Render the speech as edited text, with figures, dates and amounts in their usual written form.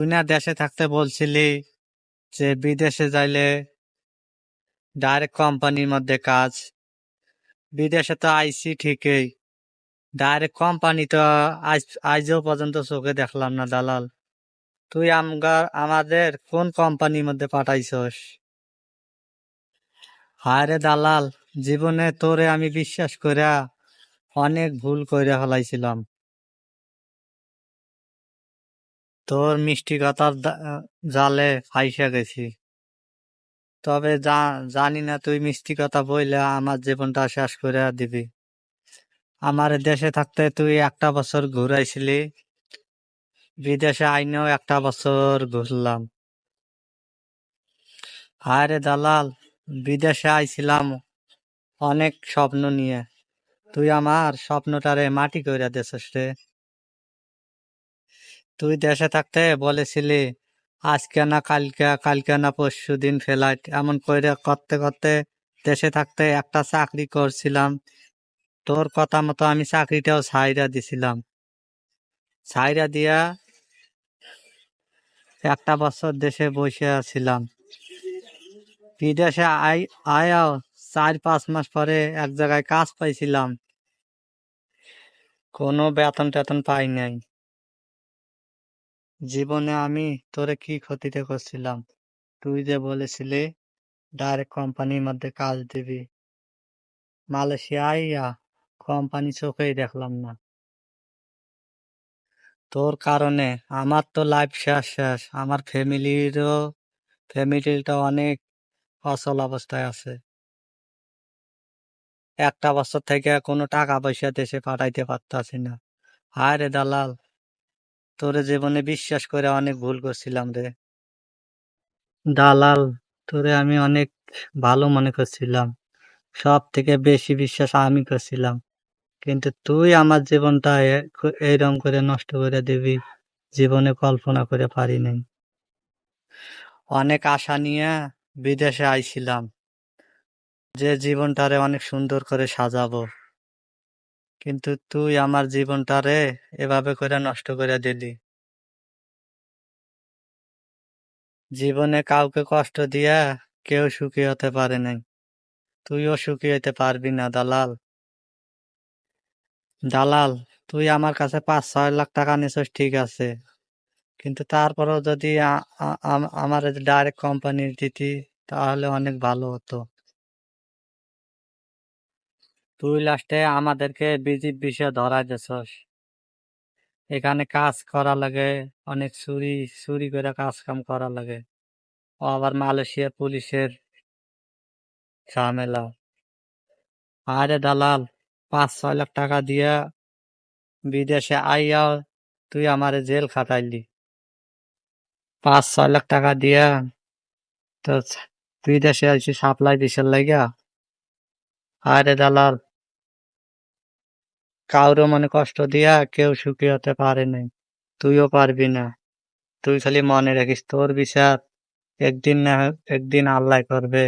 তুই না দেশে থাকতে বলছিলি যে বিদেশে যাইলে ডাইরেক্ট কোম্পানির মধ্যে কাজ। বিদেশে তো আইসি ঠিকই, ডাইরেক্ট কোম্পানি তো আজ আজও পর্যন্ত চোখে দেখলাম না দালাল। তুই আমাদের কোন কোম্পানির মধ্যে পাঠাইছস? হায় রে দালাল, জীবনে তোরে আমি বিশ্বাস কইরা অনেক ভুল কইরা ফেলাইছিলাম। তোর মিষ্টি কথার জালে ফাইসা গেছি। তবে জানি না তুই মিষ্টি কথা বইলে আমার জীবনটা শেষ করে দিবি। আমার দেশে থাকতে তুই একটা বছর ঘুরাইছিলি, বিদেশে আইনেও একটা বছর ঘুরলাম। হায় রে দালাল, বিদেশে আইছিলাম অনেক স্বপ্ন নিয়ে, তুই আমার স্বপ্নটারে মাটি কইরা দেছস রে। তুই দেশে থাকতে বলেছিলি আজকে না কালকে, কালকে না পরশু দিন ফ্লাইট, এমন কইরা করতে করতে দেশে থাকতে একটা চাকরি করছিলাম। তোর কথা মতো আমি চাকরিটাও ছাইরা দিছিলাম। ছাইরা দিয়া একটা বছর দেশে বসে আছিলাম। বিদেশে আয়াও 4-5 মাস পরে এক জায়গায় কাজ পাইছিলাম, কোনো বেতন টেতন পাই নাই। জীবনে আমি তোরে কি ক্ষতিতে করছিলাম? তুই যে বলেছিলি ডাইরেক্ট কোম্পানির মধ্যে কাজ দিবি, মালয়েশিয়া আইয়া কোম্পানি চোখেই দেখলাম না। তোর কারণে আমার তো লাইফ শেষ শেষ, আমার ফ্যামিলিটা অনেক অচল অবস্থায় আছে। একটা বছর থেকে কোনো টাকা পয়সা দেশে পাঠাইতে পারতাছি না। হায় রে দালাল, তোরে জীবনে বিশ্বাস করে অনেক ভুল করছিলাম রে দালাল। তোরে আমি অনেক ভালো মনে করছিলাম, সব থেকে বেশি বিশ্বাস আমি করছিলাম, কিন্তু তুই আমার জীবনটা এইরকম করে নষ্ট করে দিবি জীবনে কল্পনা করে পারি নাই। অনেক আশা নিয়ে বিদেশে আইছিলাম যে জীবনটারে অনেক সুন্দর করে সাজাবো, কিন্তু তুই আমার জীবনটারে এভাবে করে নষ্ট করে দিলি। জীবনে কাউকে কষ্ট দিয়া কেউ সুখী হতে পারে নাই, তুইও সুখী হইতে পারবি না দালাল। দালাল, তুই আমার কাছে 5-6 লাখ টাকা নিছস ঠিক আছে, কিন্তু তারপরেও যদি আমার ডাইরেক্ট কোম্পানির দিতি তাহলে অনেক ভালো হতো। তুই লাস্টে আমাদেরকে বিজিত বিষয়ে ধরাই দিছস। এখানে কাজ করা লাগে, অনেক চুরি চুরি করে কাজ কাম করা লাগে। ও আবার মালয়েশিয়া পুলিশের ঝামেলা। আরে দালাল, 5-6 লাখ টাকা দিয়া বিদেশে আইয়াও তুই আমারে জেল খাটাইলি। 5-6 লাখ টাকা দিয়া তো বিদেশে আইছি সাপ্লাই দিছে লাইগা। আরে দালাল, কাউরে মনে কষ্ট দিয়া কেউ সুখী হতে পারে নাই, তুইও পারবি না। তুই খালি মনে রাখিস তোর বিচার একদিন না একদিন আল্লাহ করবে।